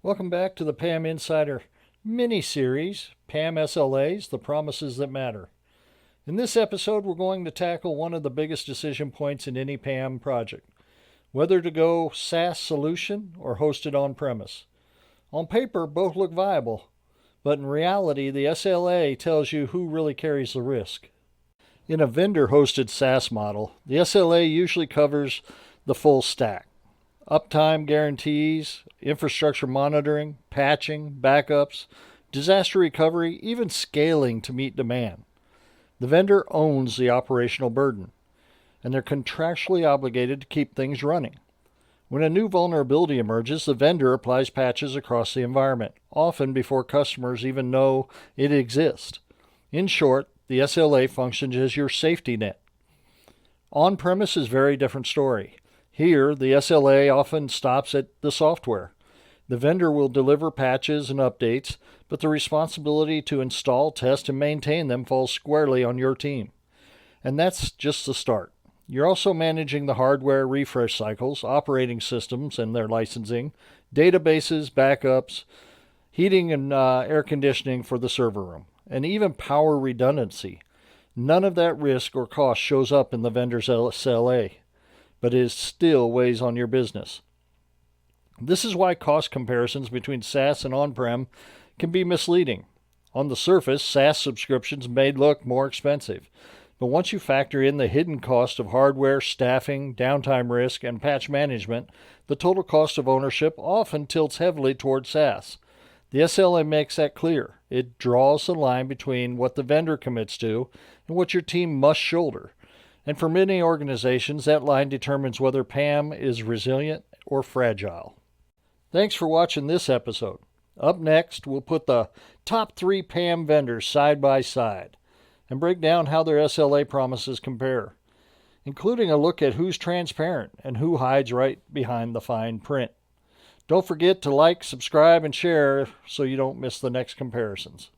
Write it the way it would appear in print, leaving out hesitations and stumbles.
Welcome back to the PAM Insider mini-series, PAM SLAs, the promises that matter. In this episode, we're going to tackle one of the biggest decision points in any PAM project, whether to go SaaS solution or hosted on-premise. On paper, both look viable, but in reality, the SLA tells you who really carries the risk. In a vendor-hosted SaaS model, the SLA usually covers the full stack. Uptime guarantees, infrastructure monitoring, patching, backups, disaster recovery, even scaling to meet demand. The vendor owns the operational burden, and they're contractually obligated to keep things running. When a new vulnerability emerges, the vendor applies patches across the environment, often before customers even know it exists. In short, the SLA functions as your safety net. On-premise is a very different story. Here, the SLA often stops at the software. The vendor will deliver patches and updates, but the responsibility to install, test, and maintain them falls squarely on your team. And that's just the start. You're also managing the hardware refresh cycles, operating systems and their licensing, databases, backups, heating and air conditioning for the server room, and even power redundancy. None of that risk or cost shows up in the vendor's SLA, but it still weighs on your business. This is why cost comparisons between SaaS and on-prem can be misleading. On the surface, SaaS subscriptions may look more expensive, but once you factor in the hidden cost of hardware, staffing, downtime risk, and patch management, the total cost of ownership often tilts heavily toward SaaS. The SLA makes that clear. It draws the line between what the vendor commits to and what your team must shoulder. And for many organizations, that line determines whether PAM is resilient or fragile. Thanks for watching this episode. Up next, we'll put the top 3 PAM vendors side by side and break down how their SLA promises compare, including a look at who's transparent and who hides right behind the fine print. Don't forget to like, subscribe, and share so you don't miss the next comparisons.